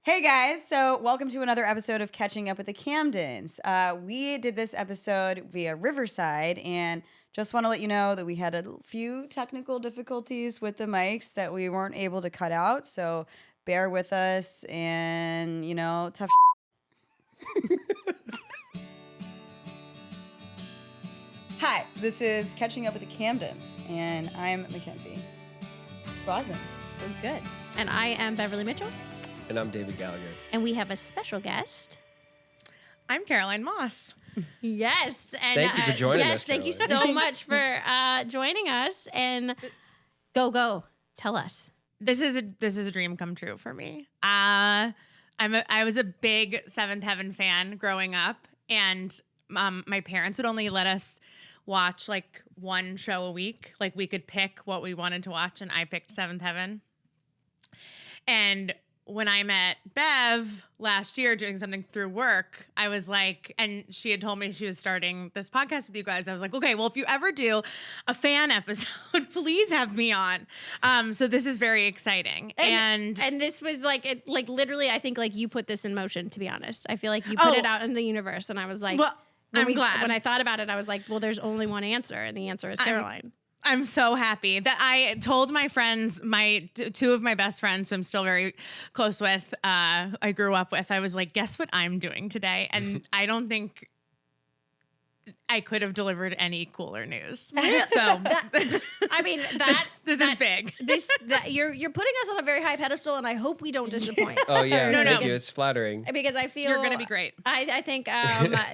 Hey guys, so welcome to another episode of Catching Up with the Camdens. We did this episode via Riverside, and just want to let you know that we had a few technical difficulties with the mics that we weren't able to cut out, so bear with us and, tough Hi, this is Catching Up with the Camdens, and I'm Mackenzie. Rosman. We're good. And I am Beverly Mitchell. And I'm David Gallagher. And we have a special guest. I'm Caroline Moss. Yes. And, thank you for joining us. Yes, thank you so much for joining us. And go. Tell us. This is a dream come true for me. I was a big Seventh Heaven fan growing up, and my parents would only let us watch like one show a week. Like we could pick what we wanted to watch, and I picked Seventh Heaven. And when I met Bev last year doing something through work, I was like, and she had told me she was starting this podcast with you guys. I was like, okay, well, if you ever do a fan episode, please have me on. So this is very exciting. And this was like literally, I think like you put this in motion, to be honest. I feel like you put it out in the universe, and I was like, well, I'm glad. When I thought about it, I was like, well, there's only one answer, and the answer is Caroline. I'm so happy that I told my friends, two of my best friends who I'm still very close with, I grew up with, I was like, guess what I'm doing today? And I don't think I could have delivered any cooler news. So this is big. You're putting us on a very high pedestal, and I hope we don't disappoint. Oh yeah, No. Thank you. It's flattering. Because I feel you're going to be great. I think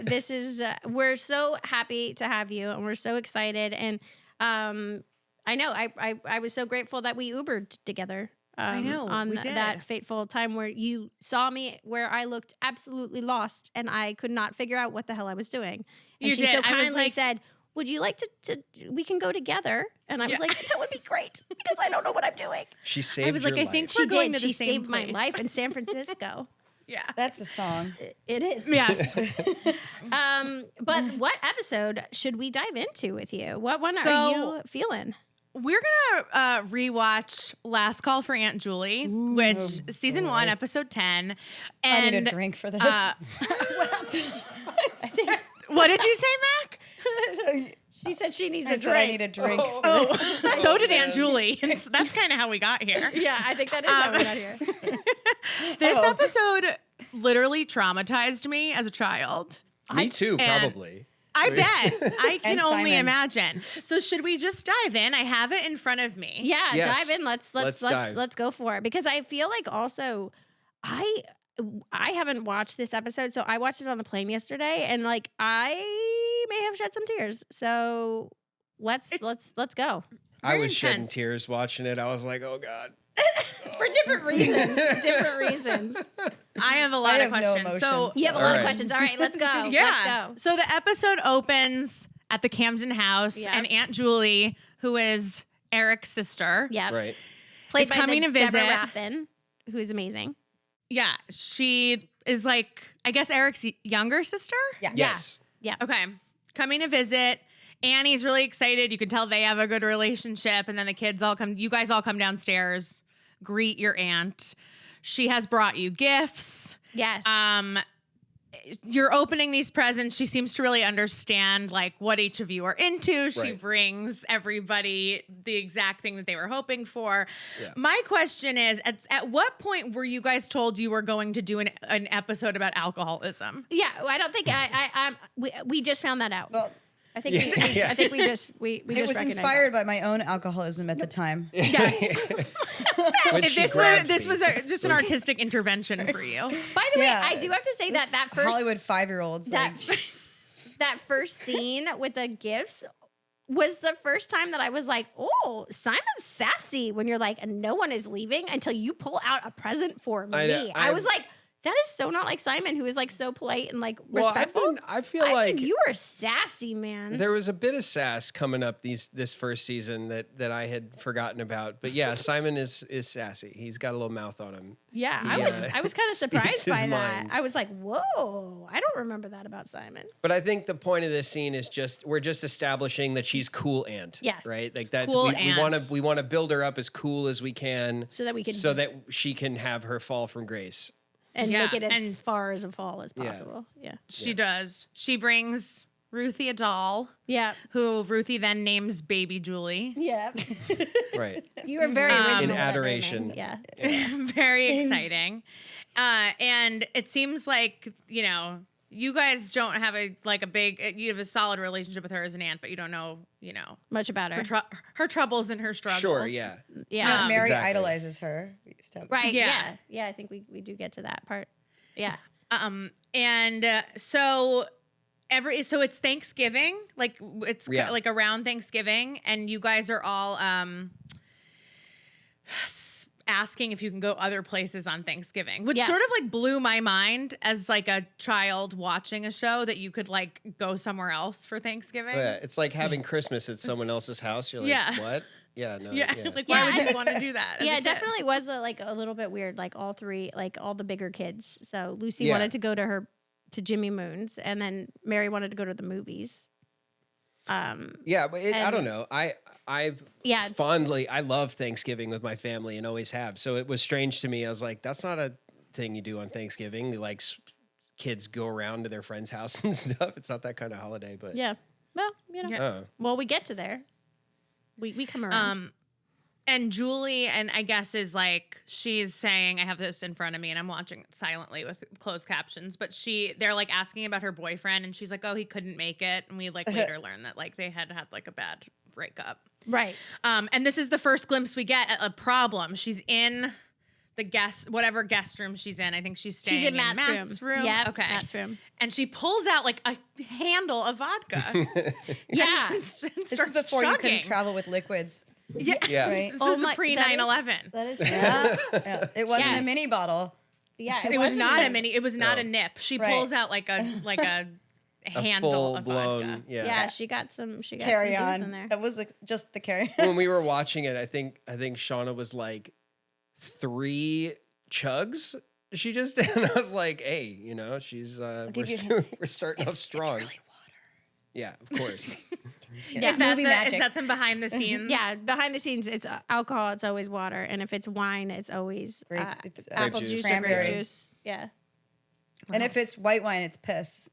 this is we're so happy to have you, and we're so excited. And I know I was so grateful that we Ubered together. I know on we did. That fateful time where you saw me, where I looked absolutely lost, and I could not figure out what the hell I was doing. And You she did. so I was kindly like, said, "Would you like to? We can go together." And I was like, "That would be great," because I don't know what I'm doing. She saved I was like, your I think life. we're She going did. to the She same saved my place. life in San Francisco. Yeah. That's a song. It is. Yes. But what episode should we dive into with you? What one So- are you feeling? We're going to rewatch Last Call for Aunt Julie, which season 1, episode 10. And I need a drink for this. What did you say, Mac? She said she needs I a said drink. I need a drink. Oh, so did Aunt Julie. And so that's kind of how we got here. Yeah, I think that is how we got here. This episode literally traumatized me as a child. Me too, and- probably. I bet. I can And only Simon. imagine. So should we just dive in? I have it in front of me. Yeah, Yes. dive in. Let's dive. Let's go for it, because I feel like also I haven't watched this episode, so I watched it on the plane yesterday, and like I may have shed some tears. So let's go. I Very was shedding intense. tears watching it. I was like, oh God. For different reasons. Different reasons. I have a lot I of have no questions. So emotions. You have a All lot right. of questions. All right, let's go. yeah. Let's So the episode opens at the Camden house, Yep. and Aunt Julie, who is Eric's sister, go. Yeah. Right. Played is by coming to visit. Deborah Raffin, who is amazing. yeah, she is like, I guess Eric's younger sister. Yeah. Yes. Yeah. Okay, coming to visit. Annie's really excited. You can tell they have a good relationship. And then the kids all come, you guys all come downstairs, greet your aunt. She has brought you gifts. Yes. You're opening these presents. She seems to really understand like what each of you are into. She Right. brings everybody the exact thing that they were hoping for. Yeah. My question is, at what point were you guys told you were going to do an episode about alcoholism? Yeah, I don't think we just found that out. Well, I think Yeah. I think we just it was recognized inspired by my own alcoholism at the time. Yes. When If she this grabbed was me. just an artistic intervention for you. that. By the way, Yeah. I do have to say that first Hollywood 5-year-olds. that Like, that first scene with the gifts was the first time that I was like, oh, Simon's sassy when you're like, and no one is leaving until you pull out a present for me. I know, I was like, that is so not like Simon, who is like so polite and like Well, respectful. I feel like you are sassy, man. there was a bit of sass coming up this first season that I had forgotten about. But yeah, Simon is sassy. He's got a little mouth on him. Yeah, He, I was kind of speaks surprised his by that. mind. I was like, whoa, I don't remember that about Simon. But I think the point of this scene is we're just establishing that she's cool aunt. Yeah. Right? Like that's Cool we want to build her up as cool as we can So that we can so that she can have her fall from grace. and Yeah, make it as and- far as a fall as Yeah. possible. Yeah. She does. She brings Ruthie a doll, Yeah. who Ruthie then names Baby Julie. Yeah. Right. You were very In original. with that adoration. naming. Yeah. Very exciting. And it seems like, you guys don't have you have a solid relationship with her as an aunt, but you don't know, Much about her. her troubles and her struggles. Sure. Yeah. Yeah. Mary Exactly. idolizes her. Right. Yeah. Yeah. Yeah. I think we do get to that part. Yeah. So it's Thanksgiving, it's Yeah. like around Thanksgiving, and you guys are all asking if you can go other places on Thanksgiving, which Yeah. sort of blew my mind as a child watching a show that you could go somewhere else for Thanksgiving. Yeah. It's like having Christmas at someone else's house. You're like, Yeah. what? Yeah. No. Yeah, Yeah. why Yeah, would I- you want to do that? as Yeah, a it kid? definitely was a little bit weird. All three, all the bigger kids. So Lucy Yeah. wanted to go to Jimmy Moon's, and then Mary wanted to go to the movies. Yeah, but I don't and- know. I Yeah, it's- fondly, I love Thanksgiving with my family and always have. So it was strange to me. I was like, that's not a thing you do on Thanksgiving. Kids go around to their friend's house and stuff. It's not that kind of holiday, but Yeah. Well, Oh. Well, we get to there. We come around. And Julie, and I guess is she's saying, I have this in front of me and I'm watching it silently with closed captions, but they're asking about her boyfriend, and she's like, oh, he couldn't make it. And we later learn that they had a bad breakup. Right. And this is the first glimpse we get at a problem. She's in the whatever guest room she's in. I think she's staying She's in Matt's room. Yeah. Okay. Matt's room. And she pulls out a handle of vodka. Yeah. This is before you couldn't travel with liquids. Yeah. Yeah. Right? This Oh is my- a pre that is- 9/11. That is. Yeah. Yeah. It wasn't Yes. a mini bottle. Yeah. It was not a mini. It was not No. a nip. She Right. pulls out a A handle full of blown, vodka. yeah. Yeah. She got some. She got Carry some booze on. in there. That was just the carry When we were watching it, I think Shauna was like 3 chugs. She just did. And I was like, hey, she's give you- we're starting off strong. Yeah, of course. Yeah. Is that Movie magic. is that some behind the scenes? Yeah, behind the scenes, it's alcohol. It's always water, and if it's wine, it's always It's apple juice. juice or Cranberry. grape juice. Yeah. And if it's white wine, it's piss.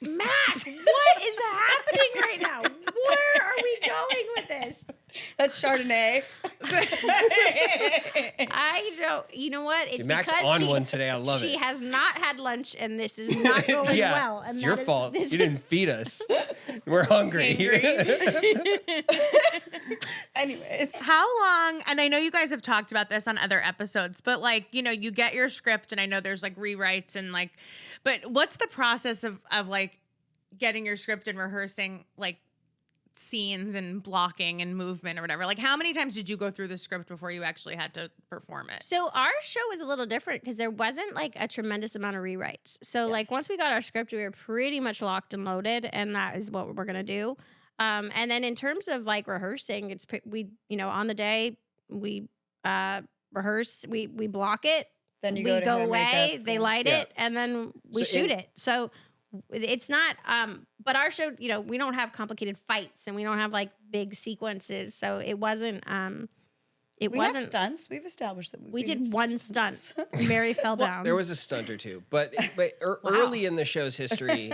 Matt, what is happening right now? Where are we going with this? That's Chardonnay. I don't. You know what? It's Dude, Max because on she, one today. I love she it. has not had lunch, and this is not going yeah, well. And it's that your is- fault. You this didn't is- feed us. We're hungry. Anyways. How long, and I know you guys have talked about this on other episodes, but you get your script, and I know there's rewrites and but what's the process of getting your script and rehearsing scenes and blocking and movement or whatever? How many times did you go through the script before you actually had to perform it? So our show was a little different because there wasn't a tremendous amount of rewrites. So once we got our script, we were pretty much locked and loaded, and that is what we're gonna do. And then in terms of rehearsing, it's we on the day we rehearse, we block it, Then you we go to go hair, away, makeup, they yeah. light Yeah. it, and then we So shoot it. So it's not but our show, we don't have complicated fights and we don't have big sequences. So it wasn't it We have wasn't stunts. We've established that we did have one stunts. stunt. Mary fell down. There was a stunt or two, but early in the show's history,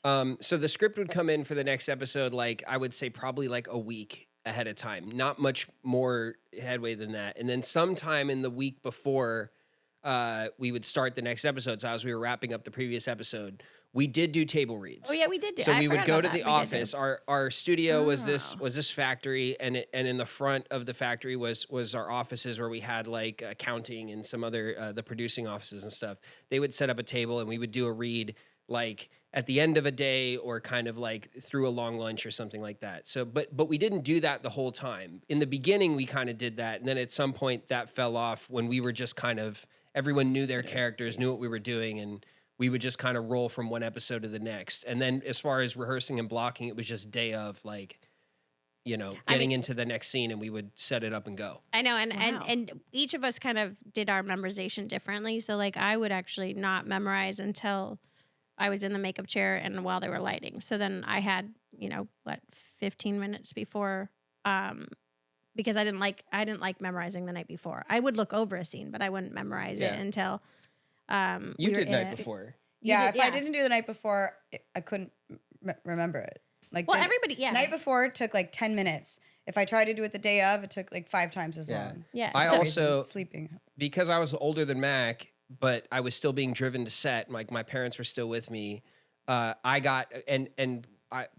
so the script would come in for the next episode, I would say probably a week ahead of time, not much more headway than that. And then sometime in the week before we would start the next episode, so as we were wrapping up the previous episode, we did do table reads. Oh yeah, we did do. So I we would forgot go about to that. the We did do. office. Our studio was this factory, and in the front of the factory was our offices where we had accounting and some other the producing offices and stuff. They would set up a table, and we would do a read at the end of a day or kind of through a long lunch or something like that. So but we didn't do that the whole time. In the beginning, we kind of did that, and then at some point that fell off when we were just kind of everyone knew their characters, knew what we were doing, and we would just kind of roll from one episode to the next. And then as far as rehearsing and blocking, it was just day of getting into the next scene, and we would set it up and go. I know, and Wow. and each of us kind of did our memorization differently. So I would actually not memorize until I was in the makeup chair and while they were lighting. So then I had 15 minutes before because I didn't like memorizing the night before. I would look over a scene, but I wouldn't memorize it until You we were did in night it. before. You Yeah, did- if I didn't do the night before, I couldn't remember it. Like Well, the everybody, yeah. night before took like 10 minutes. If I tried to do it the day of, it took like 5 times as Yeah. long. Yeah. I so- also sleeping. because I was older than Mac, but I was still being driven to set. Like my parents were still with me. I got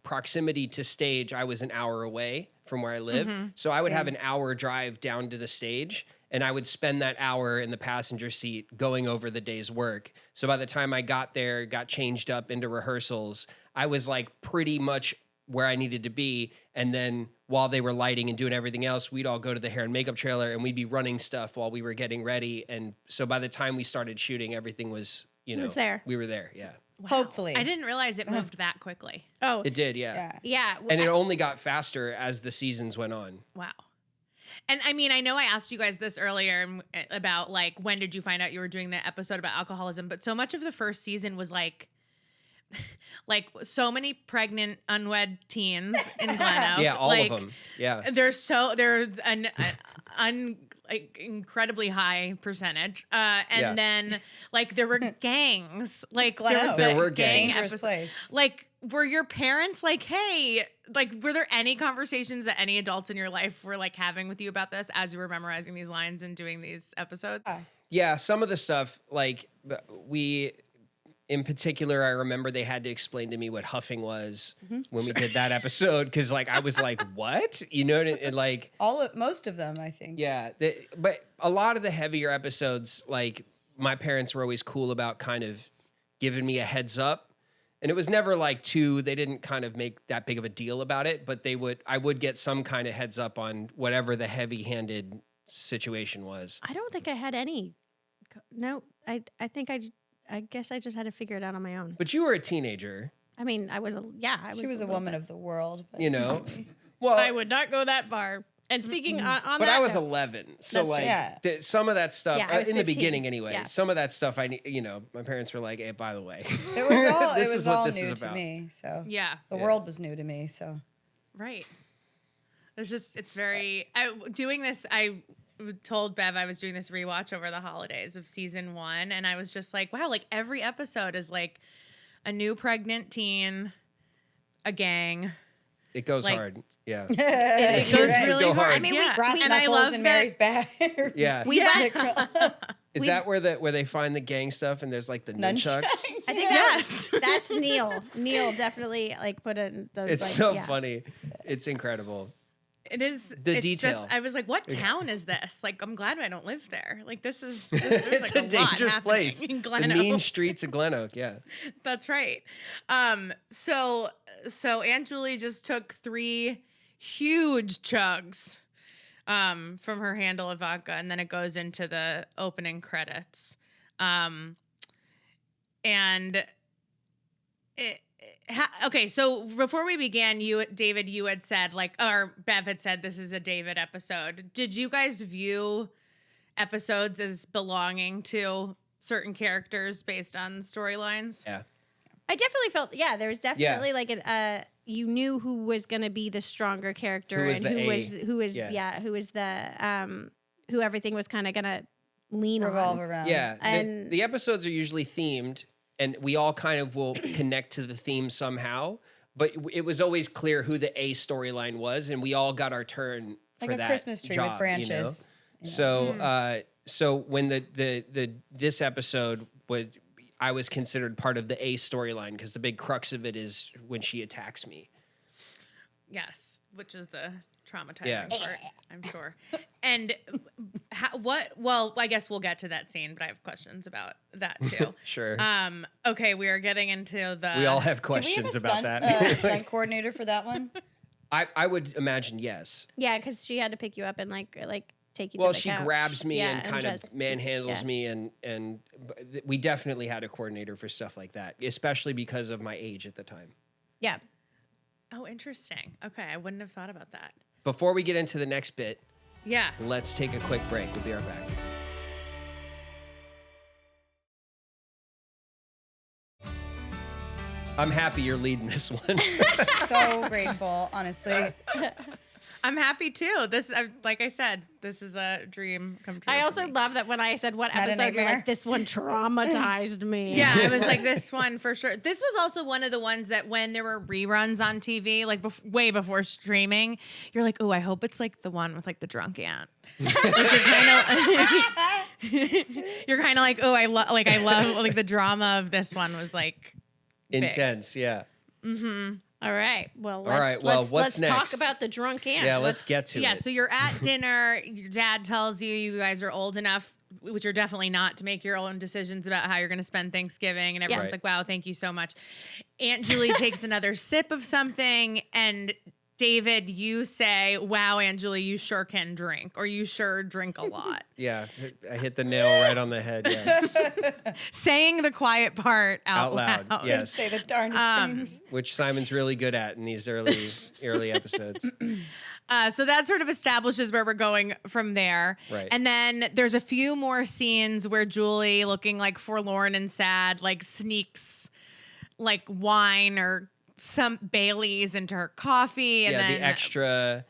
proximity to stage. I was an hour away from where I lived, so I would have Same. an hour drive down to the stage, and I would spend that hour in the passenger seat going over the day's work. So by the time I got there, got changed up into rehearsals, I was like pretty much where I needed to be. And then while they were lighting and doing everything else, we'd all go to the hair and makeup trailer and we'd be running stuff while we were getting ready. And so by the time we started shooting, everything was, It was there. we were there. Yeah. Hopefully. I didn't realize it moved that quickly. Oh, It did. Yeah. Yeah. yeah. And it only got faster as the seasons went on. Wow. And I mean, I know I asked you guys this earlier about like, when did you find out you were doing the episode about alcoholism? But so much of the first season was like so many pregnant, unwed teens in Gleno. Yeah. All like, of them. Yeah. There's an like incredibly high percentage. And Yeah. then like there were gangs. Like Gleno. There were gang gangs. Dangerous episodes. place. Like, were your parents like, hey, like, were there any conversations that any adults in your life were like having with you about this as you were memorizing these lines and doing these episodes? Yeah, some of the stuff, like in particular, I remember they had to explain to me what huffing was when we did that episode, because like I was like, what? You know, and like Most of them, I think. yeah, but a lot of the heavier episodes, like my parents were always cool about kind of giving me a heads up. And it was never like they didn't kind of make that big of a deal about it, but I would get some kind of heads up on whatever the heavy-handed situation was. I don't think I had any. No, I think I guess I just had to figure it out on my own. But you were a teenager, I mean, I was a She was a little woman bit. of the world. But you know? Well, I would not go that far. And speaking on but that, I was note- 11, so That's like true. some of that stuff Yeah, I was in the 15. beginning anyway. Yeah. Some of that stuff my parents were like, "Hey, by the way, It was all This it is was what all this is new to about. me. So Yeah, the Yeah. world was new to me. So right. It's very, doing this, I told Bev I was doing this rewatch over the holidays of season 1. And I was just like, wow, like every episode is like a new pregnant teen, a gang. it goes Like- hard." Yeah, It You're goes right. really Go hard. hard. I mean, yeah. Brass and I knuckles love in that. Mary's bag. yeah. we Is that where they find the gang stuff and there's like the nunchucks? I think Yes. that's Neil. Neil definitely like put in those. It's like, so yeah. funny. It's incredible. It is The it's detail. Just, I was like, what town is this? Like, I'm glad I don't live there. Like, this is It's like a dangerous lot place. happening The in Gleno. mean streets of Glen Oak. Yeah. That's right. So Aunt Julie just took 3 huge chugs from her handle of vodka, and then it goes into the opening credits. Okay, so before we began, David, you had said or Bev had said this is a David episode. Did you guys view episodes as belonging to certain characters based on storylines? Yeah. I definitely felt there was definitely like you knew who was going to be the stronger character Who was and the who was the who everything was kind of going to lean Revolve on. around. Yeah. And- the episodes are usually themed, and we all kind of will connect to the theme somehow. But it was always clear who the A storyline was, and we all got our turn for Like a that Christmas tree job, with branches. So when this episode was, I was considered part of the A storyline because the big crux of it is when she attacks me. Yes, which is the traumatizing Yeah. part, I'm sure. And well, I guess we'll get to that scene, but I have questions about that too. Sure. Okay, we are getting into the we all have Do we have questions a about stunt, that. stunt coordinator for that one? I would imagine yes. Yeah, because she had to pick you up and like take you. Well, to the she couch. grabs me Yeah, and kind of just- manhandles yeah. me, and we definitely had a coordinator for stuff like that, especially because of my age at the time. Yeah. Oh, interesting. Okay, I wouldn't have thought about that. Before we get into the next bit, Yeah. let's take a quick break. We'll be right back. I'm happy you're leading this one. So grateful, honestly. I'm happy too. Like I said, this is a dream come true. I for also me. love that when I said what Not a episode, you're nightmare? like, this one traumatized me. Yeah, I was like, this one for sure. This was also one of the ones that when there were reruns on TV, like way before streaming, you're like, oh, I hope it's like the one with like the drunk aunt. Like you're kind of like, oh, I love like the drama of this one was like big. Intense, yeah. All right. Well, All right, well, what's let's talk next? about the drunk aunt. Yeah, let's get to Yeah, it. so you're at dinner. Your dad tells you guys are old enough, which you're definitely not, to make your own decisions about how you're going to spend Thanksgiving. And everyone's Right. like, wow, thank you so much. Aunt Julie takes another sip of something. And David, you say, wow, Aunt Julie, you sure can drink, or you sure drink a lot. Yeah, I hit the nail right on the head. Yeah. Saying the quiet part out loud. Yes. Say the darndest things. Which Simon's really good at in these early episodes. So that sort of establishes where we're going from there. Right. And then there's a few more scenes where Julie, looking like forlorn and sad, like sneaks like wine or some Baileys into her coffee. And Yeah, then the extra,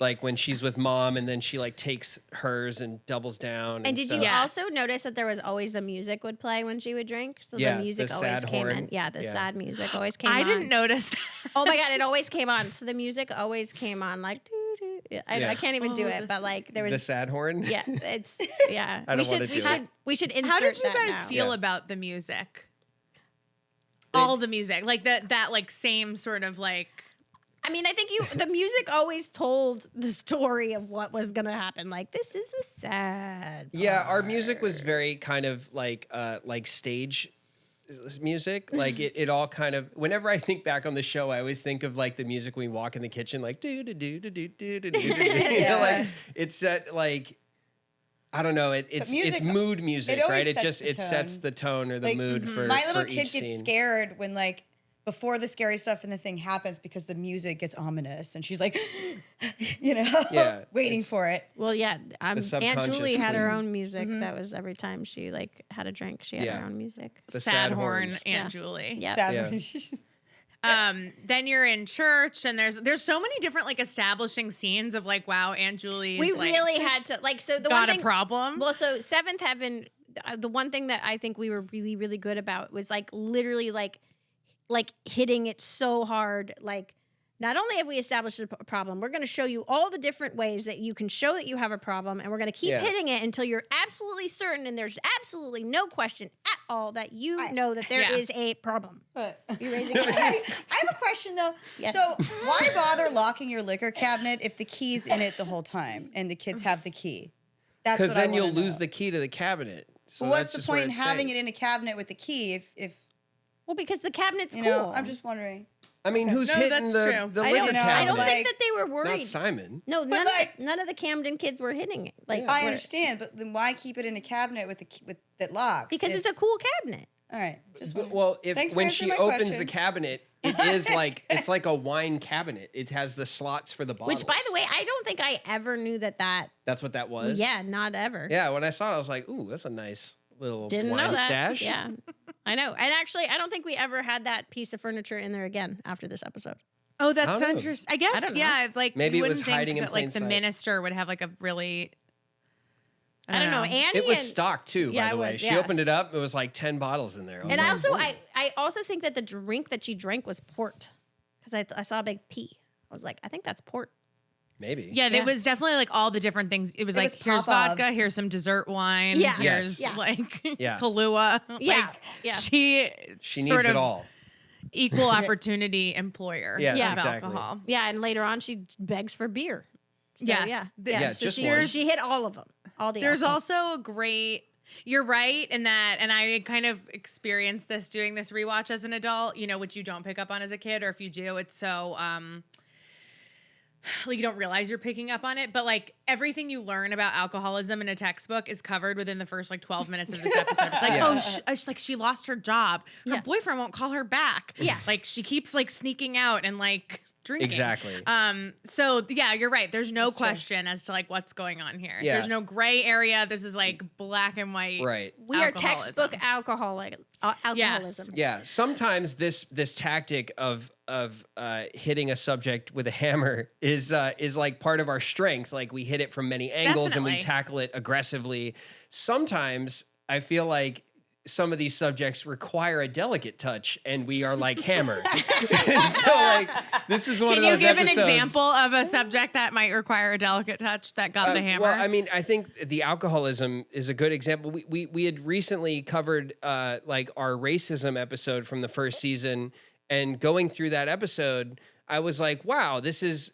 like when she's with mom and then she like takes hers and doubles down. And did you stuff. Yes. also notice that there was always the music would play when she would drink? So Yeah, the music the always sad came in. horn. Yeah, the Yeah. sad music always came on. I didn't notice that. Oh my God, it always came on. So the music always came on like doo-doo. I Yeah. can't even do it, but like there was The sad horn? Yeah, it's yeah. I don't wanna do it. We should insert How did you that guys now. feel Yeah. about the music? All the music, like that like same sort of like. I mean, I think the music always told the story of what was gonna happen. Like, this is a sad Yeah, our part. music was very kind of like stage music. Like it all kind of, whenever I think back on the show, I always think of like the music when we walk in the kitchen, like do do do do do do do do. Yeah. Like it's set like, I don't know. It's music- mood music, it always right? It sets just the it sets tone. the tone or the Like, mood for my little for kid each gets scene. scared when like before the scary stuff in the thing happens because the music gets ominous and she's like, Yeah, waiting it's- for it. Well, yeah. Aunt subconscious Julie had her thing. own music. That was every time she like had a drink, she had Yeah. her own music. The sad horn, horns. Aunt Yeah. Julie. Yeah. Sad. Yeah. Then you're in church, and there's so many different like establishing scenes of like, wow, Aunt Julie. We is, like, really had to like so the got one thing. a problem. Well, so Seventh Heaven, the one thing that I think we were really, really good about was like literally like hitting it so hard. Like, not only have we established a problem, we're going to show you all the different ways that you can show that you have a problem, and we're going to keep Yeah. hitting it until you're absolutely certain and there's absolutely no question at all that you know that there Yeah. is a problem. But You raising I your hands? have a question though. Yes. So why bother locking your liquor cabinet if the key's in it the whole time and the kids have the key? That's Because what I then you'll wanna lose know. the key to the cabinet. So But what's that's the just where point in having stays. it in a cabinet with the key if Well, because the cabinet's you cool. know? I'm just wondering. I mean, who's No, hitting that's the true. the I liquor don't, know, I cabinet? don't like- think that they were Not worried. Simon. No, like- none of the Camden kids were hitting it. Like, I were- understand, but then why keep it in a cabinet with the key, with that locks? because if- it's a cool cabinet. all right. Just But, wondering. well, if Thanks for when answering she my opens question. the cabinet, it is like it's like a wine cabinet. It has the slots for the bottles. Which, by the way, I don't think I ever knew that. that's what that was. Yeah, not ever. Yeah. When I saw it, I was like, "Ooh, that's a nice little Didn't wine know that. stash." Yeah, I know. And actually, I don't think we ever had that piece of furniture in there again after this episode. Oh, I that's don't so know. interesting. I I guess, don't know. yeah, like Maybe you it was wouldn't think hiding in that, plain like the sight. minister would have like a really. I don't know. Annie It was and, stocked too, Yeah, by the it way. was, She yeah. opened it up. It was like 10 bottles in there. and I was also, like, "Ooh." I also think that the drink that she drank was port, because I saw a big P. I was like, I think that's port. Maybe. Yeah, Yeah. it was definitely like all the different things. It was It like, was here's Popov. vodka, here's some dessert wine, Yeah. here's Yes. Yeah. like Yeah. Kahlua. Yeah, Like, yeah. She She sort needs of it all. equal opportunity employer Yes, of exactly. alcohol. Yeah, and later on she begs for beer. So, Yes. yeah, Yeah, So just she, one. she hit all of them. All the There's alcohol. also a great. You're right in that, and I kind of experienced this doing this rewatch as an adult. You know, which you don't pick up on as a kid, or if you do, it's so like you don't realize you're picking up on it. But like everything you learn about alcoholism in a textbook is covered within the first like 12 minutes of this episode. It's like, Yeah. it's like she lost her job. Her Yeah. boyfriend won't call her back. Yeah. like she keeps like sneaking out and like drinking. Exactly. So yeah, you're right. There's no That's true. question as to like what's going on here. Yeah. There's no gray area. This is like black and white. Right. We are Alcoholism. textbook alcoholism. Yeah, sometimes this tactic of hitting a subject with a hammer is like part of our strength. Like we hit it from many angles and we Definitely. tackle it aggressively. Sometimes I feel like some of these subjects require a delicate touch, and we are like hammered. And so, like, this is one Can of you those give episodes. an example of a subject that might require a delicate touch that got the hammer? Well, I mean, I think the alcoholism is a good example. We had recently covered like our racism episode from the first season, and going through that episode, I was like, wow, this is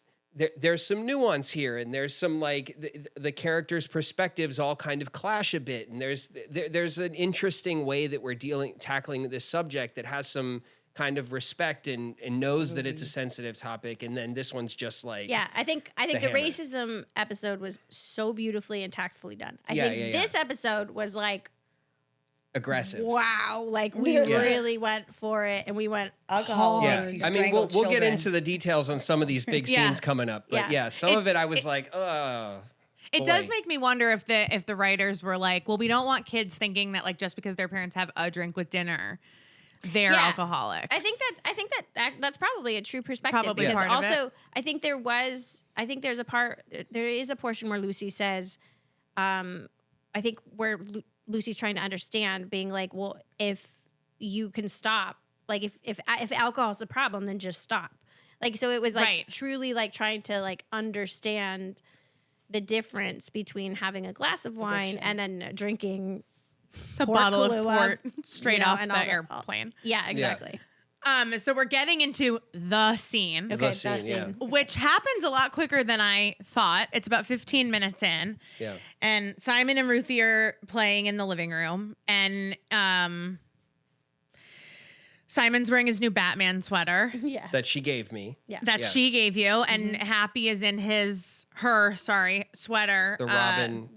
there's some nuance here, and there's some like the characters' perspectives all kind of clash a bit, and there's an interesting way that we're tackling this subject that has some kind of respect and knows that it's a sensitive topic, and then this one's just like I think the hammer. racism episode was so beautifully and tactfully done. I Yeah, think yeah. this episode was like, aggressive. wow, like we Yeah. really went for it, and we went Alcohol hard. makes you I mean, we'll strangle get children. into the details on some of these big Yeah. scenes coming up, but Yeah. some of it I was like, oh. It does boy. make me wonder if the writers were like, well, we don't want kids thinking that like just because their parents have a drink with dinner, they're Yeah. alcoholics. I think that's probably a true perspective Probably because part of it. also I think there is a portion where Lucy says, I think where Lucy's trying to understand, being like, well, if you can stop, like if alcohol's a problem, then just stop. Like, so it was like Right. truly like trying to like understand the difference between having a glass of wine Addiction. and then drinking. the Port bottle of Kahlua, port straight you know, off and the all that- airplane. Yeah, exactly. So we're getting into the scene. Okay, scene, that's yeah. scene. Which happens a lot quicker than I thought. It's about 15 minutes in. Yeah. And Simon and Ruthie are playing in the living room. And Simon's wearing his new Batman sweater Yeah. That she gave me. Yeah. that Yes. she gave you. And Happy is in her sweater. The Robin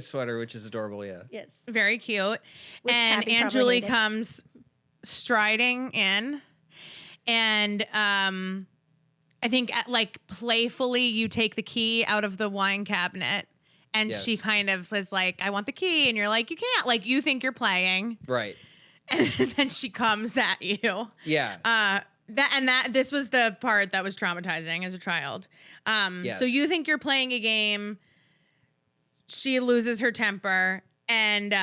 sweater, which is adorable, yeah. Yes. Very cute. Which and Happy Aunt probably Julie hated. comes striding in. And I think like playfully you take the key out of the wine cabinet. And Yes. she kind of was like, I want the key. And you're like, you can't. Like, you think you're playing. Right. And then she comes at you. Yeah. This was the part that was traumatizing as a child. Yes. So you think you're playing a game. She loses her temper. And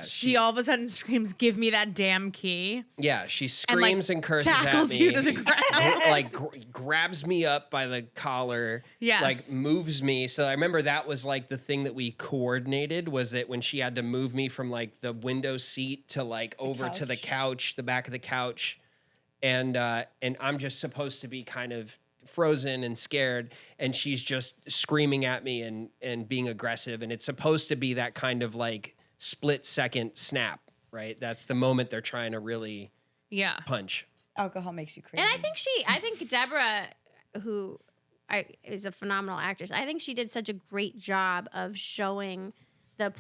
she she- all of a sudden screams, "Give me that damn key!" Yeah, she screams and curses tackles at me. you to the ground. Like grabs me up by the collar. Yes. Like moves me. So I remember that was like the thing that we coordinated, was that when she had to move me from like the window seat to like over to the couch, the back of the couch, and I'm just supposed to be kind of frozen and scared, and she's just screaming at me and being aggressive, and it's supposed to be that kind of like split second snap, right? That's the moment they're trying to really Yeah. punch. Alcohol makes you crazy. And I think Deborah, who is a phenomenal actress, I think she did such a great job of showing the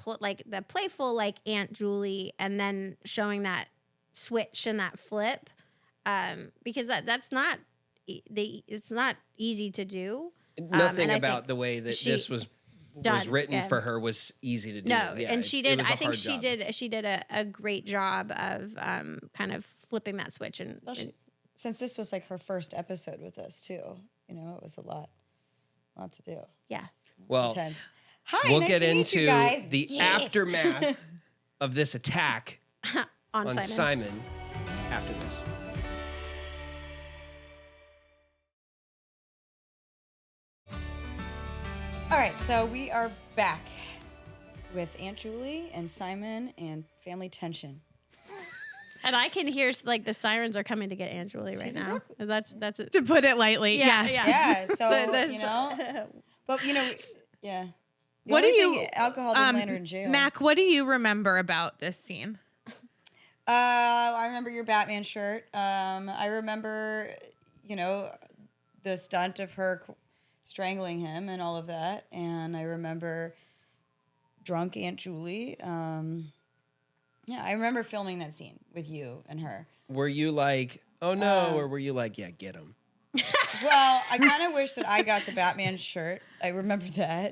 playful like Aunt Julie, and then showing that switch and that flip, because that's not it's not easy to do. Nothing and I about think the way that she this was done, written yeah. for her was easy to do. No, Yeah, and she it did. was a I think hard she job. did a great job of kind of flipping that switch and Since this was like her first episode with us too, you know, it was a lot to do. yeah. Well, Intense. Hi, we'll nice get to meet you into guys. the Yeah. aftermath of this attack On on Simon. Simon after this. All right, so we are back with Aunt Julie and Simon and family tension. And I can hear like the sirens are coming to get Aunt Julie right She's in now. That's it. To put it lightly, Yeah, yes. yeah. Yeah, so That's- you know, but you know, yeah. The What do only you thing, alcohol didn't land her in jail? Mac, what do you remember about this scene? I remember your Batman shirt. I remember, you know, the stunt of her strangling him and all of that. And I remember drunk Aunt Julie. Yeah, I remember filming that scene with you and her. Were you like, oh no, or were you like, yeah, get him? Well, I kind of wish that I got the Batman shirt. I remember that.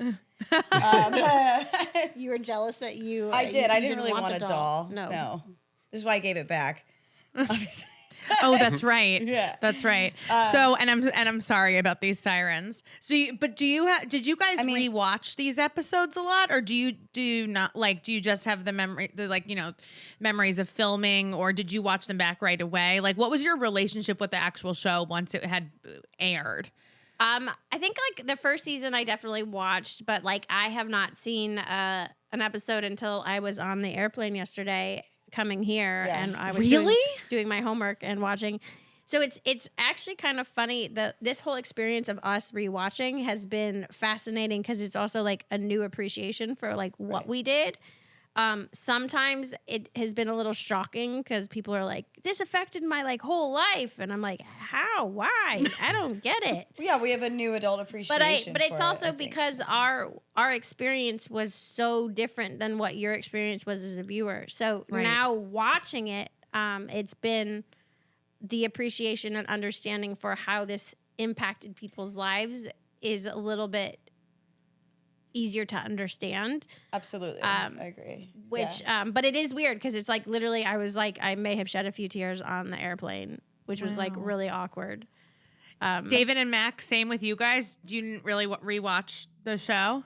You were jealous that you. I did. I didn't really want want the a doll. No. This is why I gave it back. Obviously. Oh, that's right. Yeah. That's right. So, and I'm sorry about these sirens. So, did you guys rewatch these episodes a lot, or do you not like? Do you just have the memories of filming, or did you watch them back right away? Like, what was your relationship with the actual show once it had aired? I think like the first season I definitely watched, but like I have not seen an episode until I was on the airplane yesterday coming here, and I was doing my homework and watching. So it's actually kind of funny that this whole experience of us rewatching has been fascinating because it's also like a new appreciation for like what we did. Sometimes it has been a little shocking because people are like, this affected my like whole life. And I'm like, how, why? I don't get it. Yeah, we have a new adult appreciation. But it's also because our experience was so different than what your experience was as a viewer. So now watching it, it's been the appreciation and understanding for how this impacted people's lives is a little bit easier to understand. Absolutely. I agree. But it is weird because it's like literally I was like, I may have shed a few tears on the airplane, which was like really awkward. David and Mack, same with you guys. You didn't really rewatch the show?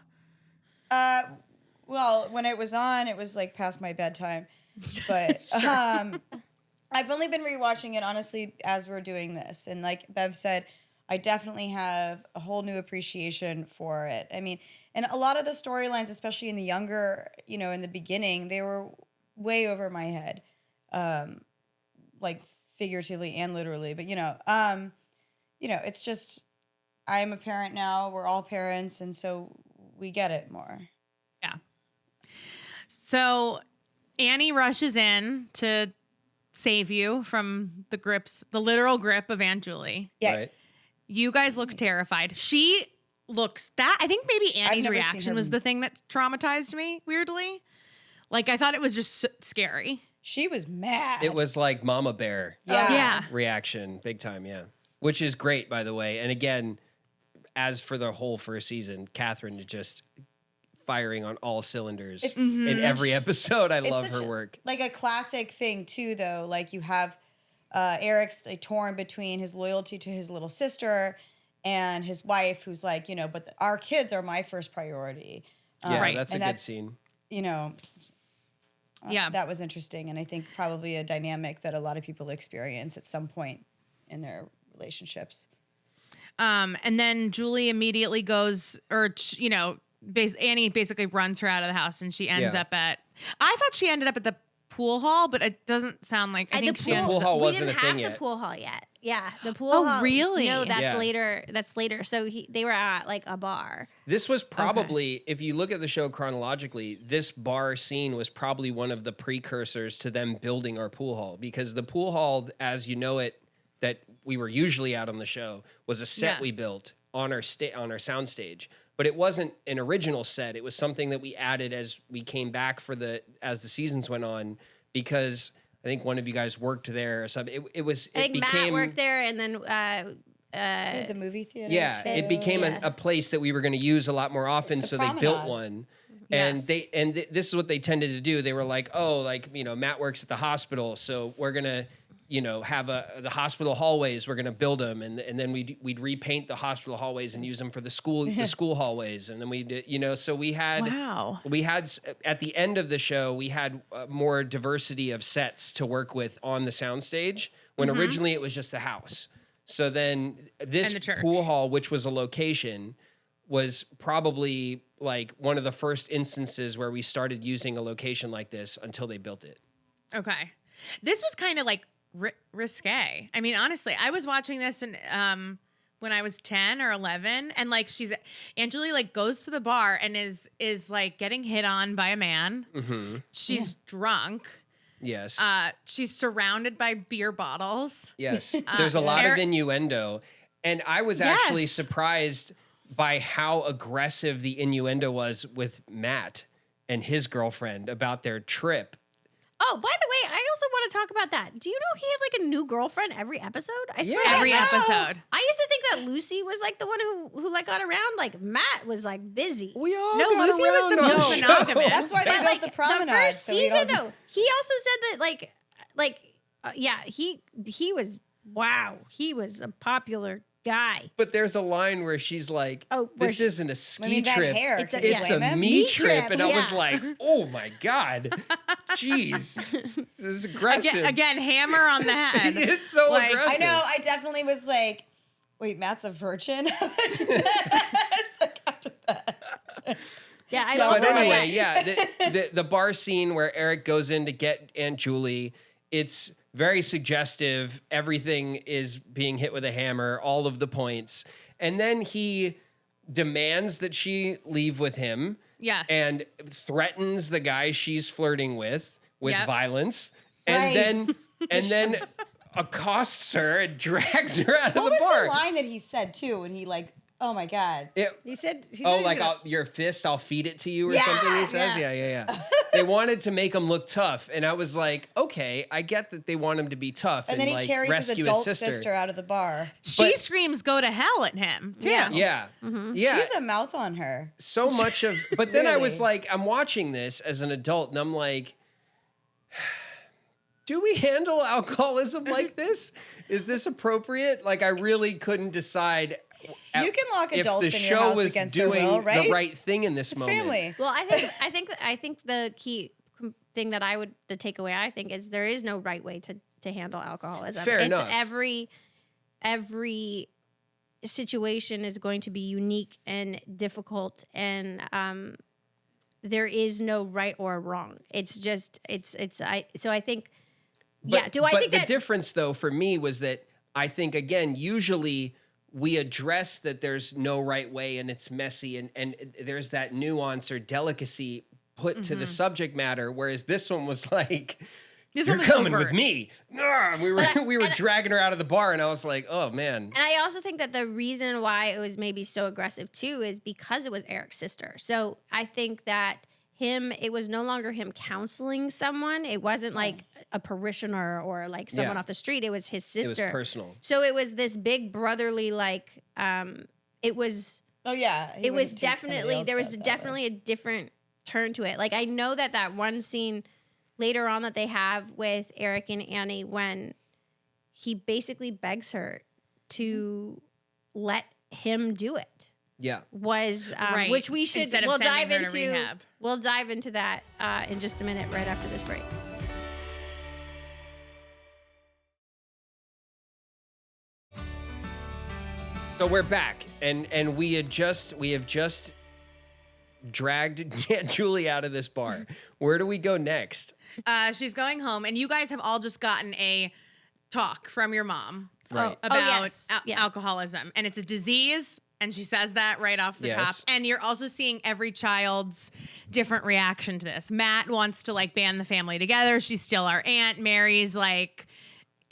Well, when it was on, it was like past my bedtime. But I've only been rewatching it, honestly, as we're doing this. And like Bev said, I definitely have a whole new appreciation for it. I mean, and a lot of the storylines, especially in the younger, in the beginning, they were way over my head, like figuratively and literally. But, it's just, I'm a parent now. We're all parents. And so we get it more. Yeah. So Annie rushes in to save you from the literal grip of Aunt Julie. Yeah. Right. You guys look terrified. She looks I think maybe Annie's reaction was the thing that traumatized me, weirdly. Like, I thought it was just scary. She was mad. It was like Mama Bear Yeah. reaction, big time, yeah. Which is great, by the way. And again, as for the whole first season, Catherine is just firing on all cylinders in every episode. I love her work. Like a classic thing, too, though. Like, you have Eric's torn between his loyalty to his little sister and his wife, who's like, but our kids are my first priority. Yeah, that's a good scene. That was interesting. And I think probably a dynamic that a lot of people experience at some point in their relationships. And then Julie immediately goes, Annie basically runs her out of the house, and she ends up I thought she ended up at the pool hall, but it doesn't sound like. I think the pool hall wasn't a thing yet. We didn't have the pool hall yet. Yeah, the pool hall. Oh, really? No, that's later. That's later. So they were at like a bar. This was probably, if you look at the show chronologically, this bar scene was probably one of the precursors to them building our pool hall, because the pool hall, as you know it, that we were usually out on the show, was a set we built on our sound stage. But it wasn't an original set. It was something that we added as we came back as the seasons went on, because I think one of you guys worked there or something. I think Matt worked there, and then the movie theater. Yeah, too. it became a place that we were going to use a lot more often. So promenade. they built one. And this is what they tended to do. They were like, Matt works at the hospital, so we're gonna, have the hospital hallways. We're gonna build them, and then we'd repaint the hospital hallways and use them for the school hallways, and then so we had at the end of the show we had more diversity of sets to work with on the soundstage, when originally it was just the house. So then this pool hall, which was a location, was probably like one of the first instances where we started using a location like this until they built it. Okay. This was kind of like risque. I mean, honestly, I was watching this when I was 10 or 11, and like Aunt Julie like goes to the bar and is like getting hit on by a man. Mm-hmm. She's drunk. Yes. She's surrounded by beer bottles. Yes. There's a lot of innuendo. And I was actually surprised by how aggressive the innuendo was with Matt and his girlfriend about their trip. Oh, by the way, I also want to talk about that. Do you know he had like a new girlfriend every episode? I swear. Every episode. I used to think that Lucy was like the one who like got around. Like Matt was like busy. We all No, got Lucy was the around on most the show. monogamous. That's why they But built like the promenade. the first so we season, don't- though, he also said that yeah, he was he was a popular guy. But there's a line where she's like, Oh, where this she- isn't a ski I mean, that trip. hair. It's a- can you It's blame a him? me Me trip. trip, And I was yeah. like, oh my God. Jeez. This is aggressive. Again, hammer on the head. It's so Like, aggressive. I know. I definitely was like, wait, Matt's a virgin? It's like after that. Yeah, I But also But like anyway, that. yeah, the bar scene where Eric goes in to get Aunt Julie, it's very suggestive. Everything is being hit with a hammer, all of the points. And then he demands that she leave with him. Yes. And threatens the guy she's flirting with Yep. violence. Right. And then accosts her and drags her out of What the was bar. the line that he said too when he like, oh my God. He said, Oh, he's like gonna- your fist, I'll feed it to you or Yeah, something he says? yeah. Yeah. They wanted to make him look tough. And I was like, okay, I get that they want him to be tough And then he like carries his rescue adult his sister out of the bar. She But- screams go to hell at him, too. Yeah. Yeah. Mm-hmm. Yeah. She has a mouth on her. So much of, but then I was Really? like, I'm watching this as an adult and I'm like, do we handle alcoholism like this? Is this appropriate? Like, I really couldn't decide. You can lock if adults the in show your house was against their doing will, right? the right thing in this It's moment. family. Well, I think the key thing that the takeaway I think is there is no right way to handle alcoholism. Fair it's enough. Every situation is going to be unique and difficult, and there is no right or wrong. It's just I think. But, Do I but think the that difference though for me was that I think again, usually we address that there's no right way and it's messy and there's that nuance or delicacy put to the subject matter, whereas this one was like, This you're one was coming overt. with me. Ugh, we were dragging her out of the bar and I was like, oh man. And I also think that the reason why it was maybe so aggressive too is because it was Eric's sister. So I think that it was no longer him counseling someone. It wasn't like a parishioner or like someone Yeah. off the street. It was his It sister. was personal. So it was this big brotherly like it was Oh yeah. he it was wouldn't take somebody definitely else's there was stuff that definitely a different turn to it. Like I know that one scene later on that they have with Eric and Annie when he basically begs her to let him do it Yeah. was Right. which we should Instead of we'll sending dive her to into rehab. we'll dive into that in just a minute right after this break. So we're back, and we have just dragged Aunt Julie out of this bar. Where do we go next? She's going home, and you guys have all just gotten a talk from your mom Right. about yes. Yeah. alcoholism, and it's a disease. And she says that right off the top. Yes. And you're also seeing every child's different reaction to this. Matt wants to like band the family together. She's still our aunt. Mary's like,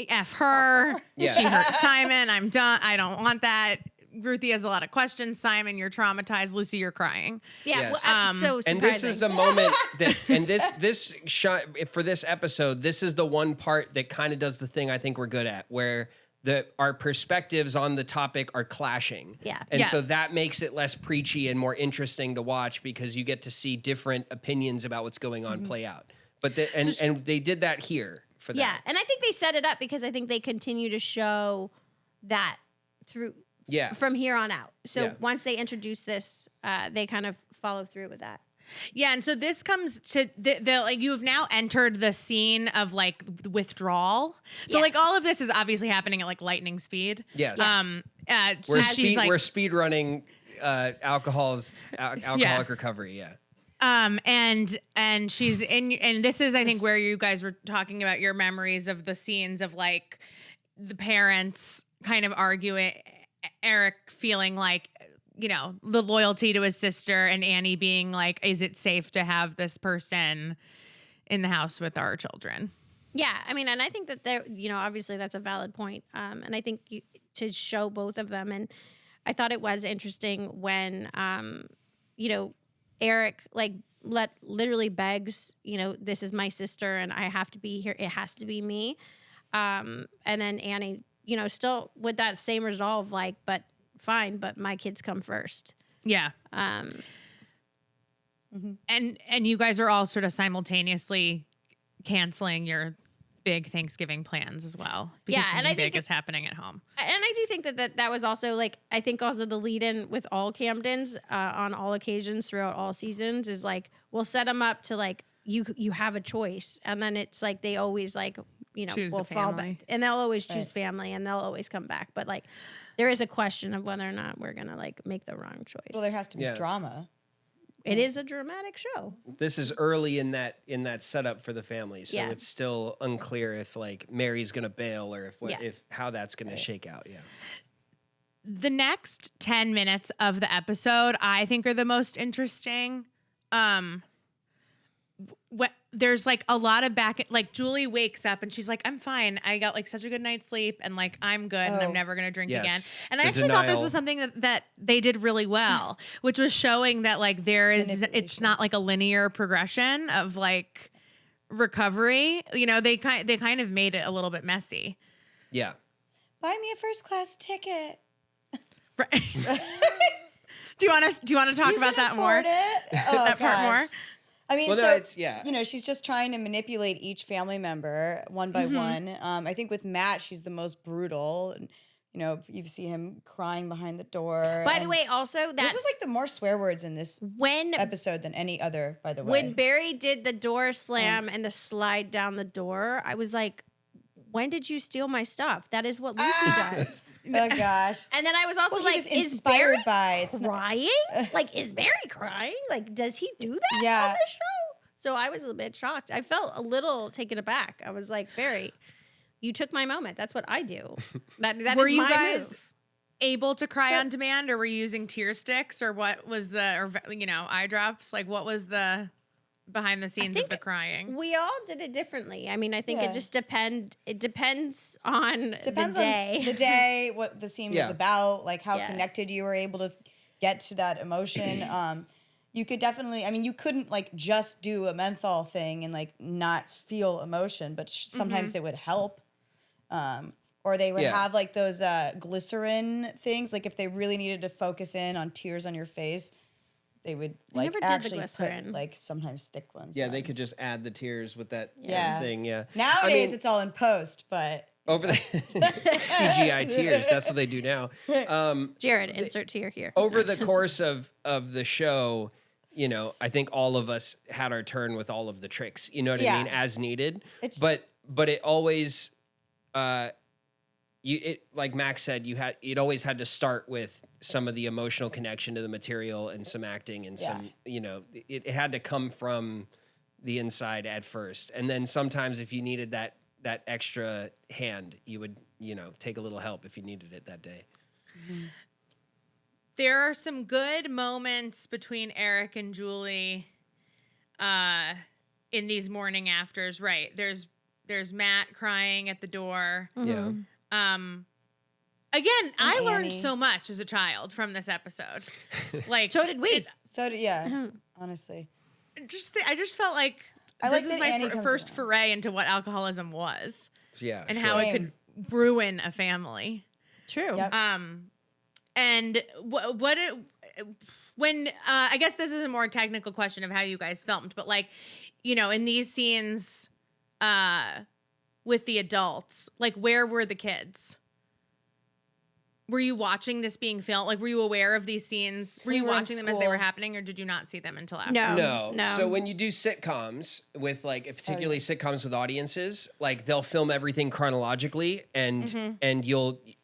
F her. Yeah. She hurt Simon. I'm done. I don't want that. Ruthie has a lot of questions. Simon, you're traumatized. Lucy, you're crying. Yeah, Yes. well, I'm so surprising. And this is the moment that, and this shot for this episode, this is the one part that kind of does the thing I think we're good at, where our perspectives on the topic are clashing. Yeah. And so Yes. that makes it less preachy and more interesting to watch because you get to see different opinions about what's going on play out. But and they did that here for that. Yeah, and I think they set it up because I think they continue to show that through Yeah. from here on out. So Yeah. once they introduce this, they kind of follow through with that. Yeah, and so this comes to the like you have now entered the scene of like withdrawal. So Yeah. like all of this is obviously happening at like lightning speed. Yes. So she's like, we're speed running alcoholic recovery. Yeah. and she's in, and this is I think where you guys were talking about your memories of the scenes of like the parents kind of arguing, Eric feeling like, you know, the loyalty to his sister and Annie being like, is it safe to have this person in the house with our children? Yeah, I mean, and I think that there, you know, obviously that's a valid point. And I think to show both of them, and I thought it was interesting when, you know, Eric like literally begs, this is my sister and I have to be here. It has to be me. And then Annie, still with that same resolve, like, but fine, but my kids come first. Yeah. And you guys are all sort of simultaneously canceling your big Thanksgiving plans as well. Because and something big is happening at home. And I do think that was also like, I think also the lead in with all Camdens on all occasions throughout all seasons is like, we'll set them up to like, you have a choice. And then it's like, they always like, choose will fall back and they'll always choose family and they'll always come back. But like, there is a question of whether or not we're going to like make the wrong choice. Well, there has to be drama. It is a dramatic show. This is early in that setup for the family, so it's still unclear if like Mary's gonna bail or if how that's gonna shake out. Yeah. The next 10 minutes of the episode, I think, are the most interesting. There's like a lot of like Julie wakes up and she's like, I'm fine. I got like such a good night's sleep and like I'm good and I'm never going to drink again. And I actually thought this was something that they did really well, which was showing that like it's not like a linear progression of like recovery. They kind of made it a little bit messy. Yeah. Buy me a first class ticket. Right. Do you want to talk about that more? That part more? I mean, she's just trying to manipulate each family member one by one. I think with Matt, she's the most brutal. You see him crying behind the door. By the way, also this is like the more swear words in this episode than any other, by the way. When Barry did the door slam and the slide down the door, I was like, when did you steal my stuff? That is what Lucy does. Oh gosh. And then I was also like, is Barry crying? Like, is Barry crying? Like, does he do that on the show? So I was a little bit shocked. I felt a little taken aback. I was like, Barry, you took my moment. That's what I do. That were is you my guys move. Able to cry on demand, or were you using tear sticks, or what was eye drops? Like, what was the behind the scenes of the crying? We all did it differently. I mean, I think it just depends on the day. On the day, what the scene was about, like how connected you were able to get to that emotion. You could definitely, you couldn't like just do a menthol thing and like not feel emotion, but sometimes it would help. Or they would have like those glycerin things, like if they really needed to focus in on tears on your face, they would like actually put like sometimes thick ones. Yeah, they could just add the tears with that thing. Yeah. Nowadays it's all in post, but over the CGI tears, that's what they do now. Jared, insert tear here. Over the course of the show, I think all of us had our turn with all of the tricks. You know what I mean, as needed. But it always, like Max said, it always had to start with some of the emotional connection to the material and some acting and some, it had to come from the inside at first. And then sometimes if you needed that extra hand, you would, take a little help if you needed it that day. Mm-hmm. There are some good moments between Eric and Julie in these morning afters, right? There's Matt crying at the door. Yeah. Again, I learned so much as a child from this episode. Like, so did we. Honestly. I just felt like this was my first foray into what alcoholism was. Yeah. And how it could ruin a family. True. Yep. And when I guess this is a more technical question of how you guys filmed, but like, in these scenes with the adults, like where were the kids? Were you watching this being filmed? Like, were you aware of these scenes? Were you watching them as they were happening, or did you not see them until after? No. So when you do sitcoms with like, particularly sitcoms with audiences, like they'll film everything chronologically, and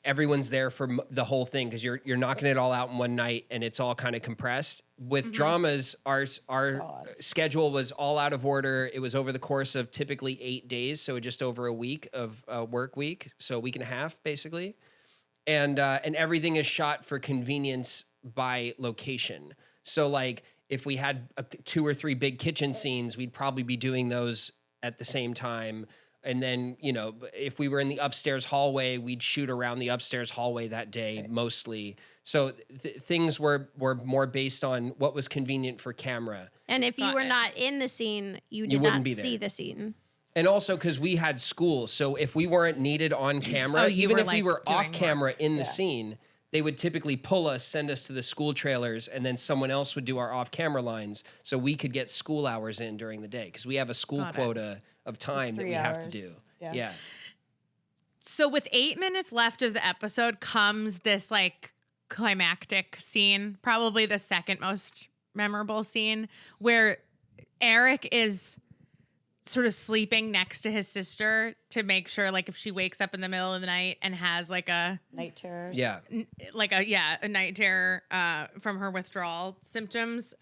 everyone's there for the whole thing because you're knocking it all out in one night, and it's all kind of compressed. With dramas, our schedule was all out of order. It was over the course of typically 8 days, so just over a week of work week, so a week and a half basically. And everything is shot for convenience by location. So like if we had 2 or 3 big kitchen scenes, we'd probably be doing those at the same time. And then, you know, if we were in the upstairs hallway, we'd shoot around the upstairs hallway that day mostly. So things were more based on what was convenient for camera. And if you were not in the scene, you did wouldn't not be see there. the scene. And also because we had school. So if we weren't needed on camera, even if we were off camera in the scene, they would typically pull us, send us to the school trailers, and then someone else would do our off-camera lines so we could get school hours in during the day because we have a school quota of time that we have to do. Yeah. So with 8 minutes left of the episode comes this like climactic scene, probably the second most memorable scene, where Eric is sort of sleeping next to his sister to make sure, like, if she wakes up in the middle of the night and has like a night terrors. Yeah. A night terror from her withdrawal symptoms,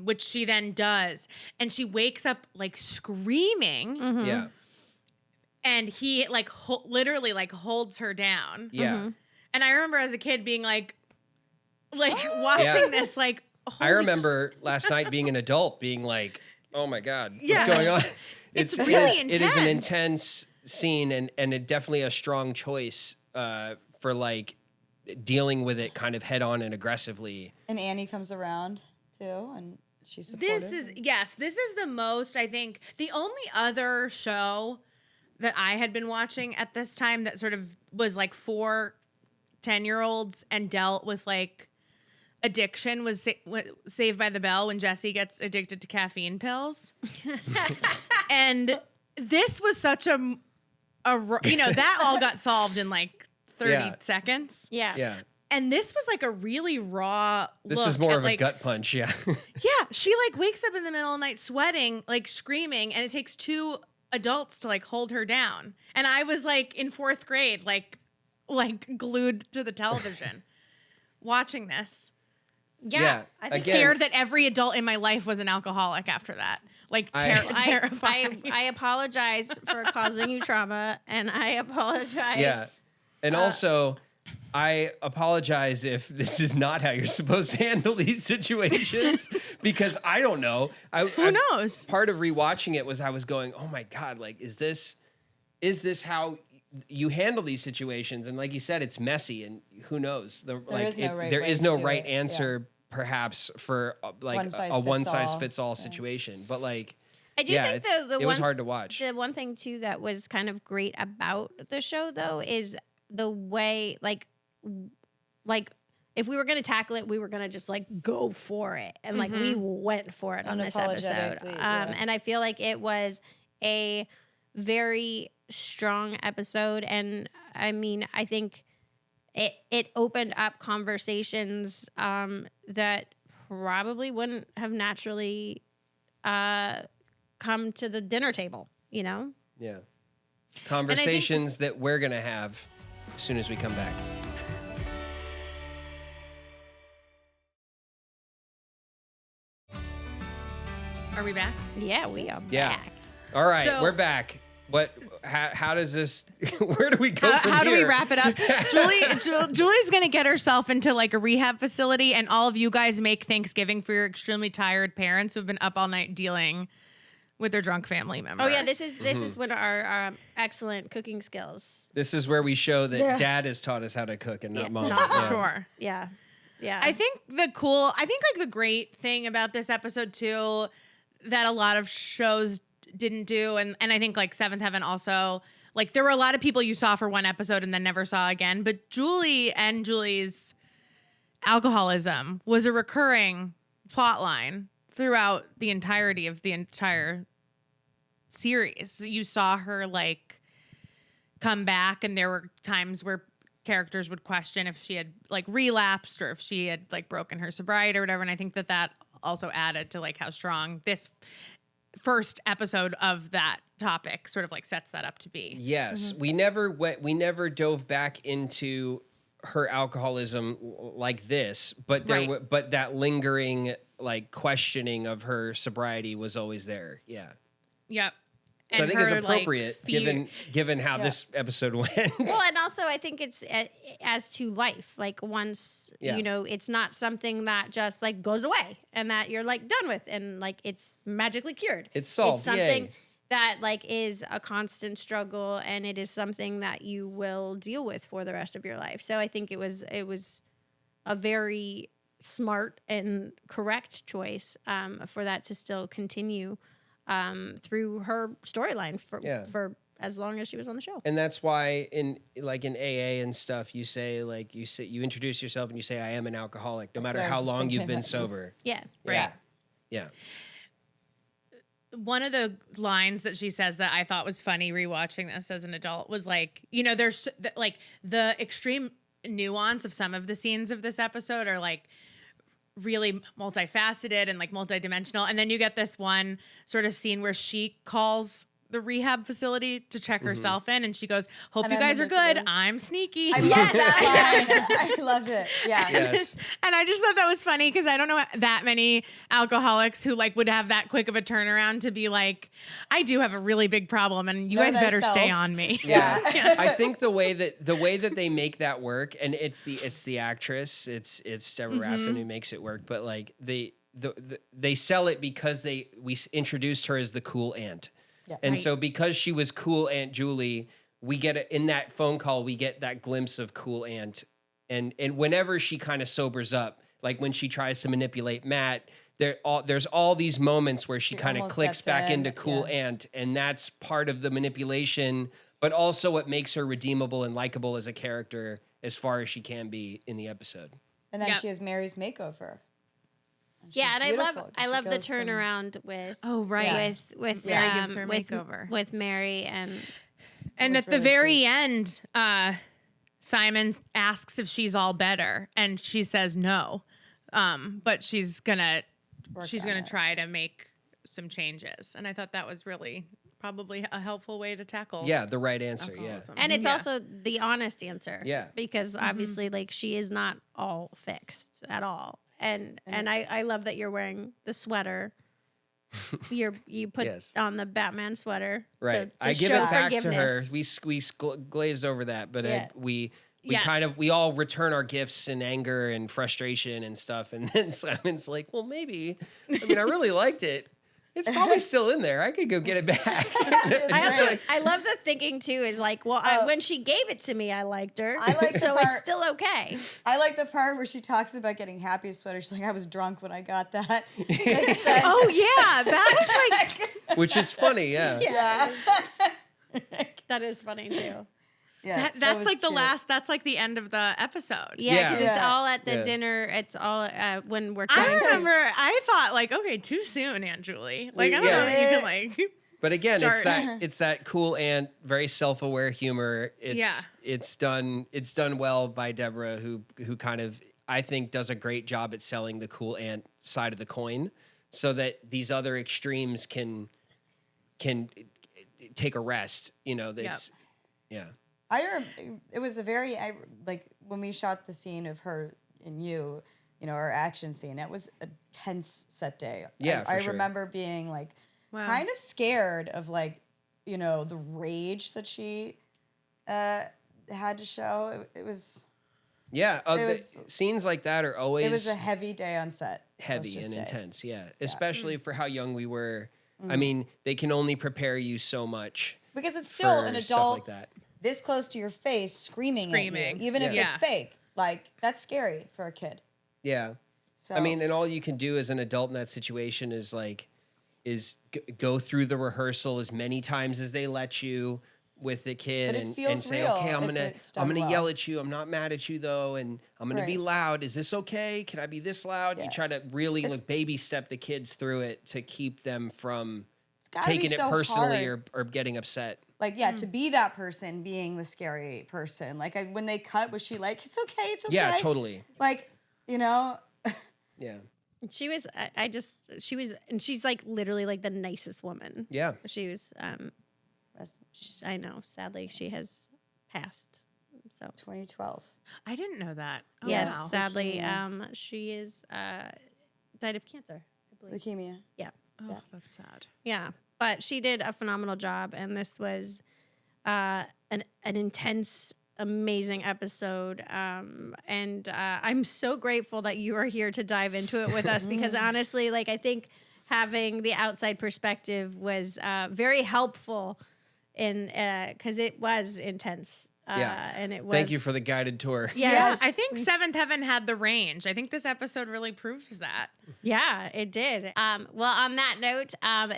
which she then does, and she wakes up like screaming. Mm-hmm. Yeah. And he like literally like holds her down. Yeah. Mm-hmm. And I remember as a kid being like watching this like. I remember last night being an adult being like, oh my God, what's going on? It's really intense. It is an intense scene and definitely a strong choice for like dealing with it kind of head on and aggressively. And Annie comes around too, and she's supportive. This is the most, I think, the only other show that I had been watching at this time that sort of was like for 10-year-olds and dealt with like addiction was Saved by the Bell, when Jesse gets addicted to caffeine pills. And this was such a that all got solved in like 30 seconds. Yeah. Yeah. And this was like a really raw This look is more at, of a like, gut punch, yeah. Yeah, she like wakes up in the middle of the night sweating, like screaming, and it takes two adults to like hold her down. And I was like in 4th grade, like glued to the television watching this. Yeah. Again, Scared that every adult in my life was an alcoholic after that. Like terrifying. I apologize for causing you trauma, and I apologize. Yeah. And also, I apologize if this is not how you're supposed to handle these situations, because I don't know. Who knows? Part of rewatching it was I was going, oh my God, like, is this how you handle these situations? And like you said, it's messy, and who knows? There is no right answer, perhaps, for like a one-size-fits-all situation. But like, I do think it was hard to watch. The one thing too that was kind of great about the show, though, is the way like if we were going to tackle it, we were going to just like go for it, and like we went for it on this episode. And I feel like it was a very strong episode, and I mean, I think it opened up conversations that probably wouldn't have naturally come to the dinner table, you know? Yeah. Conversations that we're going to have as soon as we come back. Are we back? Yeah, we are Yeah. back. All right, So- we're back. How does this, where do we go from How do we here? wrap it up? Julie's going to get herself into like a rehab facility, and all of you guys make Thanksgiving for your extremely tired parents who've been up all night dealing with their drunk family member. Oh yeah, this is when our excellent cooking skills. This is where we show that Dad has taught us how to cook and not Mom. Yeah. Sure. Yeah. I think like the great thing about this episode too, that a lot of shows didn't do, and I think like Seventh Heaven also, like there were a lot of people you saw for one episode and then never saw again, but Julie and Julie's alcoholism was a recurring plot line throughout the entirety of the entire series. You saw her like come back, and there were times where characters would question if she had like relapsed or if she had like broken her sobriety or whatever, and I think that also added to like how strong this first episode of that topic sort of like sets that up to be. Yes, we never dove back into her alcoholism like this, but but that lingering like questioning of her sobriety was always there. Yeah. Yep. So I And think it's her, appropriate like, given how this episode went. Well, and also I think it's as to life. Like once you know, it's not something that just like goes away and that you're like done with and like it's magically cured. It's solved. It's something Yay. that like is a constant struggle, and it is something that you will deal with for the rest of your life. So I think it was a very smart and correct choice for that to still continue through her storyline for as long as she was on the show. And that's why in AA and stuff, you introduce yourself and you say, I am an alcoholic, no matter how long you've been sober. Yeah. Right. Yeah. One of the lines that she says that I thought was funny rewatching this as an adult was like, you know, there's like the extreme nuance of some of the scenes of this episode are like really multifaceted and like multidimensional. And then you get this one sort of scene where she calls the rehab facility to check herself in, and she goes, hope you guys are good. I'm sneaky. I love that line. I love it. Yeah. Yes. And I just thought that was funny because I don't know that many alcoholics who like would have that quick of a turnaround to be like, I do have a really big problem and you guys better stay on me. Yeah. I think the way that they make that work, and it's the actress, it's Deborah Raffin who makes it work, but like they sell it because we introduced her as the cool aunt. Yeah. And so because she was cool Aunt Julie, we get in that phone call, we get that glimpse of cool aunt. And whenever she kind of sobers up, like when she tries to manipulate Matt, there's all these moments where she kind of clicks back into cool aunt, and that's part of the manipulation, but also what makes her redeemable and likable as a character as far as she can be in the episode. And then she has Mary's makeover. And I love the turnaround with with Mary gives her makeover with Mary, and at the very end, Simon asks if she's all better, and she says no, but she's gonna try to make some changes, and I thought that was really probably a helpful way to tackle the right answer alcoholism. And it's also the honest answer, because obviously like she is not all fixed at all. And I love that you're wearing the sweater. You put on the Batman sweater. Right. To I give show it back to her. forgiveness. We glazed over that, but we all return our gifts in anger and frustration and stuff. And then Simon's like, well, maybe. I mean, I really liked it. It's probably still in there. I could go get it back. I love the thinking too. Is like, well, when she gave it to me, I liked her. I like so it's still okay. I like the part where she talks about getting happy sweater. She's like, I was drunk when I got that. Makes sense. Oh yeah, that was like, which is funny. Yeah. That is funny too. Yeah, that's like cute. That's like the end of the episode. Yeah, because it's all at the dinner. It's all when we're trying I thought like, okay, too soon, Aunt Julie. Like, I don't know that you can like. But again, it's that cool aunt, very self-aware humor. It's done well by Deborah, who kind of, I think, does a great job at selling the cool aunt side of the coin, so that these other extremes can take a rest. You know, that's it was a very like when we shot the scene of her and you know, our action scene. It was a tense set day. Yeah, I remember being like kind of scared of like, you know, the rage that she had to show. It was scenes like that are always. It was a heavy day on set. Heavy and intense, especially for how young we were. I mean, they can only prepare you so much because it's still an adult like that. This close to your face, screaming at you, even if it's fake. Like, that's scary for a kid. Yeah. So I mean, and all you can do as an adult in that situation is go through the rehearsal as many times as they let you with the kid, and say, okay, I'm gonna yell at you. I'm not mad at you though, and I'm gonna be loud. Is this okay? Can I be this loud? Yeah. You try to really baby step the kids through it to keep them from taking it personally or getting upset. Like, to be that person, being the scary person. Like, when they cut, was she like, it's okay, it's okay? Yeah, totally. Like, you know? Yeah. She was, and she's like literally like the nicest woman. Yeah. She was, I know, sadly, she has passed. So 2012. I didn't know that. Oh, yes, wow. Sadly, she is, died of cancer, I believe. Leukemia. Yeah. Oh, that's sad. Yeah. But she did a phenomenal job, and this was an intense, amazing episode. And I'm so grateful that you are here to dive into it with us because honestly, like I think having the outside perspective was very helpful in because it was intense. And it was. Thank you for the guided tour. Yes. I think Seventh Heaven had the range. I think this episode really proves that. Yeah, it did. Well, on that note,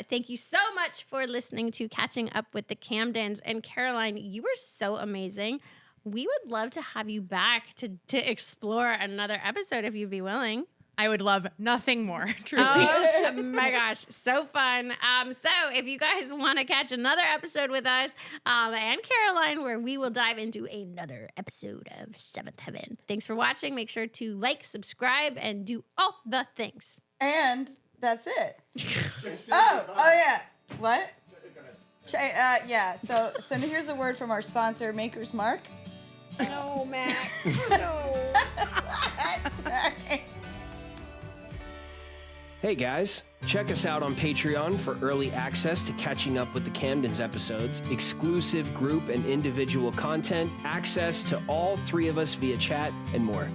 thank you so much for listening to Catching Up with the Camdens. And Caroline, you were so amazing. We would love to have you back to explore another episode if you'd be willing. I would love nothing more, truly. Oh my gosh, so fun. So if you guys want to catch another episode with us and Caroline, where we will dive into another episode of Seventh Heaven. Thanks for watching. Make sure to like, subscribe, and do all the things. And that's it. Oh yeah. What? Yeah. So here's a word from our sponsor, Maker's Mark. No, Matt. No. Hey guys, check us out on Patreon for early access to Catching Up with the Camdens episodes, exclusive group and individual content, access to all three of us via chat, and more.